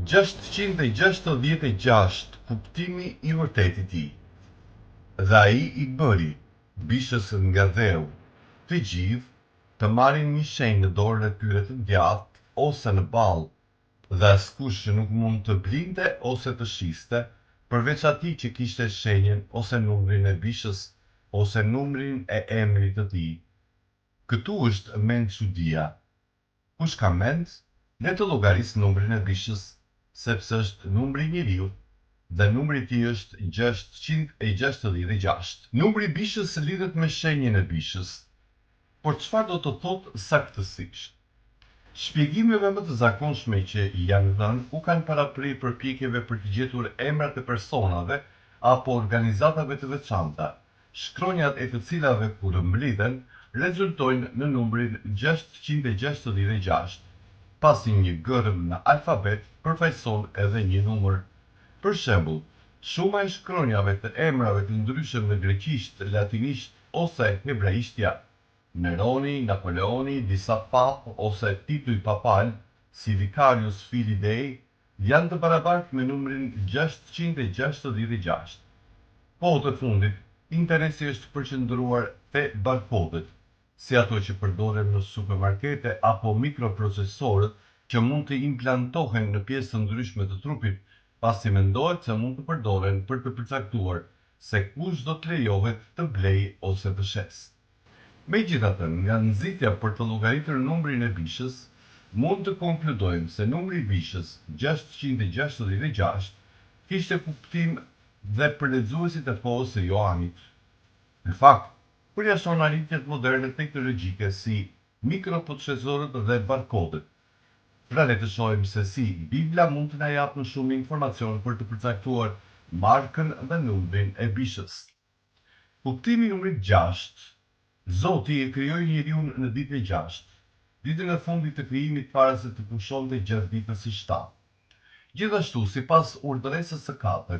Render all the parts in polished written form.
666 kuptimi i vërtet i tij. Dhe ai I bëri bishës nga dheu të gjithë të marrin një shenjë në dorën e tyre të djathtë ose në ballë, dhe askush që nuk mund të blinte ose të shiste, përveç atij që kishte shenjën ose numrin e bishës ose numrin e emrit të tij. Këtu është mend çudia. Kush ka mend, le të llogarisë numrin e bishës, sepse është numri I njeriut dhe numri I tij është 666. Numri I bishës lidhet me shenjën e bishës. Por çfarë do të thotë saktësisht? Shpjegimeve më të zakonshme që janë dhënë u kanë paraprirë përpjekjeve për të gjetur emrat e personave apo organizatave të veçanta, shkronjat e të cilave kur mblidhen rezultojnë në numrin 666. Pasi një gërm në alfabet përfaqëson edhe një numër. Për shembull, shuma e shkronjave të emrave të ndryshëm në greqisht, latinisht ose hebraisht janë Neroni, Napoleoni, disa papë ose tituj papal, si Vicarius Filii Dei, janë të barabartë me numrin 666. Po të fundit, interesi është përqendruar te barkodet, si ato që përdoren në supermarkete apo mikroprocesorët që mund të implantohen në pjesë të ndryshme të trupit, pasi mendohet se mund të përdoren për të përcaktuar se kush do të lejohet të blejë ose të shes. Megjithatë, nga nxitja për të llogaritur numrin e bishës, mund të konkludojmë se numri I bishës 666 kishte kuptim dhe për lexuesit e kohës së Joanit. Në fakt, përjashton arritjet moderne teknologjike si mikroprocesorët dhe barkodet. Pra le të shohim se si Bibla mund të na japë më shumë informacion për të përcaktuar markën dhe numrin e bishës. Kuptimi I numrit 6. Zoti e krijoi njeriun në ditën e 6, ditën e fundit të krijimit para se të pushonte gjatë ditës së 7. Gjithashtu, sipas urdhëresës së 4,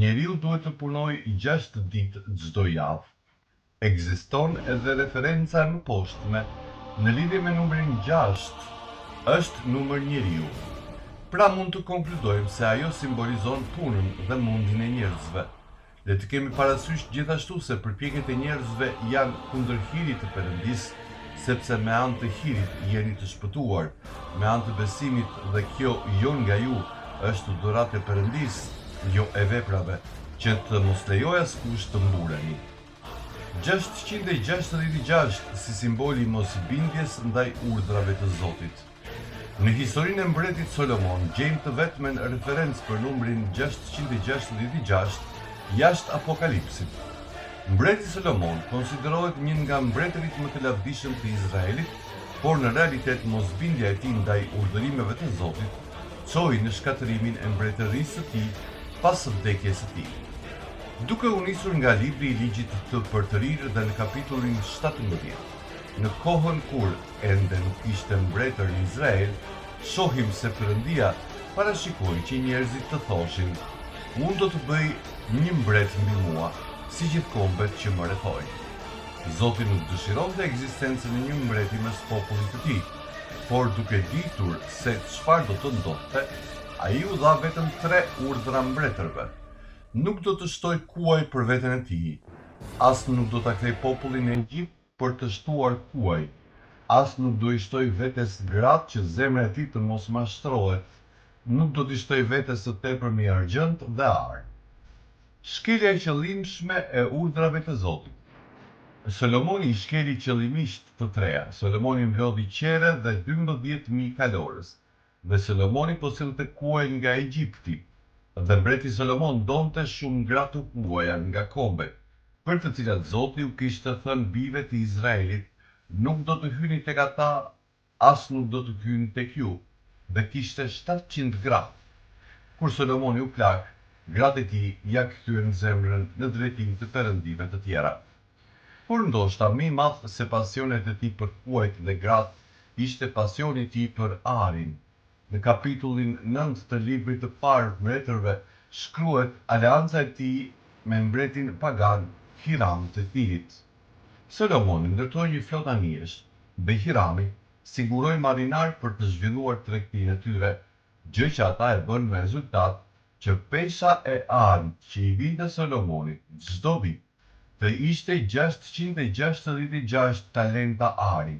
njeriu duhet të punojë 6 ditë çdo javë. Ekziston edhe referenca më poshtme në lidhje me numrin 6, është numër njeriu. Pra mund të konkludojmë se ajo simbolizon punën dhe mundin e njerëzve. Le të kemi parasysh gjithashtu se përpjekjet e njerëzve janë kundër hirit të Perëndis, sepse me anë të hirit jeni të shpëtuar, me anë të besimit, dhe kjo jo nga ju, është dhuratë e Perëndis, jo e veprave, që të mos lejojë askush të mbureni. 666 si simboli I mosbindjes ndaj urdhrave të Zotit. Në historinë e mbretit Solomon gjejmë të vetmen referencë për numrin 666 jashtë Apokalipsit. Mbreti Solomon konsiderohet një nga mbretërit më të lavdishëm të Izraelit, por në realitet mosbindja e tij ndaj urdhërimeve të Zotit çoi në shkatërimin e mbretërisë së tij pas vdekjes së tij. Duke u nisur nga libri I ligjit të përtërirë dhe në kapitullin 17, në kohën kur ende nuk ishte mbretër në Izrael, shohim se Perëndia parashikoi që njerëzit të thoshin: unë do të bëj një mbret mbi mua, si gjithë kombet që më rrethojnë. Zoti nuk dëshironte ekzistencën e një mbreti mes popullit të tij, por duke ditur se çfarë do të ndodhte, ai u dha vetëm 3 urdhra mbretërve. Nuk do të shtoj kuaj për veten e tij, as nuk do ta kthej popullin e Egjipt për të shtuar kuaj, as nuk do I shtoj vetes gratë që zemra e tij të mos mashtrohet, nuk do t'i shtoj vetes së tepërmi argjend dhe ar. Shkelja e qëllimshme e urdhrave të Zotit. Solomoni I shkeli qëllimisht të treja. Solomoni mblodhi qere dhe 12.000 kalorës, dhe Solomoni po sillte kuaj nga Egjipti, dhe mbreti Solomon donte shumë gra të kuaja nga kombet, për të cilat Zoti u kishte thënë bijve të Izraelit: nuk do të hyni tek ata, as nuk do të hyni tek ju, dhe kishte 700 gra. Kur Solomoni u plak, gratë e tij ja kthyen zemrën në drejtim të perëndive të tjera. Por ndoshta më I madh se pasionet e tij për kuajt dhe gratë ishte pasioni I tij për arin. Në kapitullin 9 të librit të parë mbretërve shkruhet aleanca e tij me mbretin pagan Hiram të Tirit. Solomoni ndërtoi një flotë anijesh dhe Hirami siguroi marinar për të zhvilluar tregtinë e tyre, gjë që ata e bën me rezultat që pesha e armë që i vinte Solomonit çdo vit të ishte 666 talenta ari.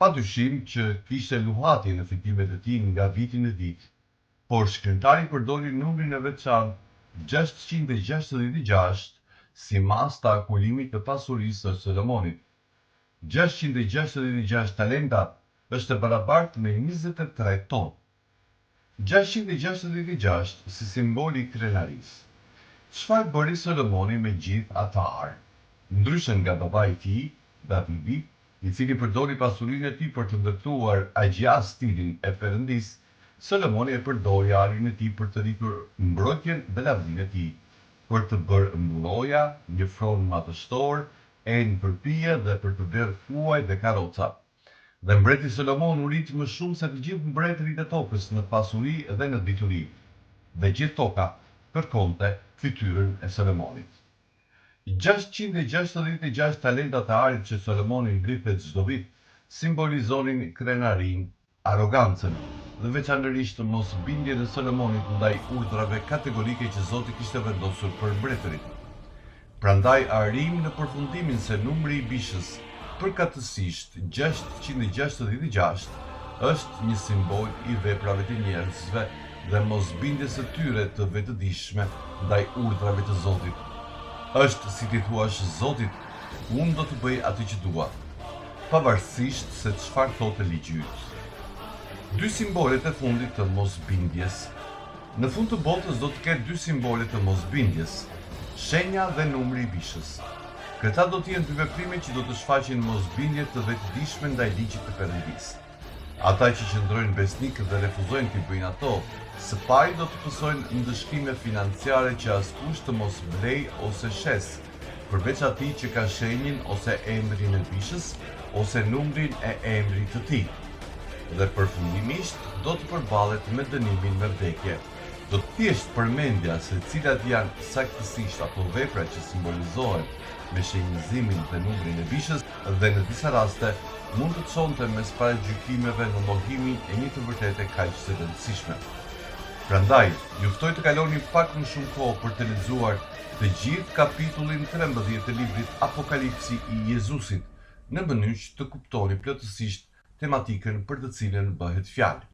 Padyshim që kishte luhatje në fitimet e tij nga viti në vit, por shkrimtari përdori numrin e veçantë 666 si mas të akulimit të pasurisë së Solomonit. 666 talenta është e barabartë me 23 ton. 666 si simboli i krenarisë. Çfarë bëri Solomoni me gjithë ata arë? Ndryshe nga babai i tij, Davidi, i cili përdori pasurinë e tij për të ndërtuar agjia-stilin e Perëndisë, Solomoni e përdori arin e tij për të rritur mbrojtjen dhe lavdinë e tij, për të bërë mbulloja, një fron madhështor, enë për pije dhe për të blerë huaj dhe karroca. Dhe mbreti Solomon u rit më shumë se të gjithë mbretërit e tokës në pasuri dhe në dituri. Dhe gjithë toka kërkonte fytyrën e Solomonit. 666 talentat e arit që Solomoni ngritte çdo vit simbolizonin krenarinë, arrogancën dhe veçanërisht mosbindjen e Solomonit ndaj urdhrave kategorike që Zoti kishte vendosur për mbretërit. Prandaj arrim në përfundimin se numri i bishës përkatësisht 666 është një simbol i veprave të njerëzve dhe mosbindjes së tyre të vetëdijshme ndaj urdhrave të Zotit. Është si ti thuash Zotit, unë do të bëj atë që dua, pavarësisht se çfarë thotë ligji yt. Dy simbolet e fundit të mosbindjes. Në fund të botës do të ketë dy simbole të mosbindjes, shenja dhe numri i bishës. Këta do të jenë dy veprime që do të shfaqin mosbindje të vetëdijshme ndaj ligjit të Perëndisë. Ata që qëndrojnë besnik dhe refuzojnë të bëjnë ato, së pari do të pësojnë ndëshkime financiare që askush të mos blej ose shes, përveç atij që ka shenjin ose emrin e bishës ose numrin e emrit të tij. Dhe përfundimisht do të përballet me dënimin me vdekje. Do të thjesht përmendja se cilat janë saktësisht ato vepra që simbolizohen me shenjizimin dhe numrin e bishës dhe në disa raste mund të çonte mes paragjykimeve në mohimin e një të vërtete kaq të rëndësishme. Prandaj, ju ftoj të kaloni pak më shumë kohë për të lexuar të gjithë kapitullin 13 të librit Apokalipsi i Jezusit, në mënyrë që të kuptoni plotësisht tematikën për të cilën bëhet fjalë.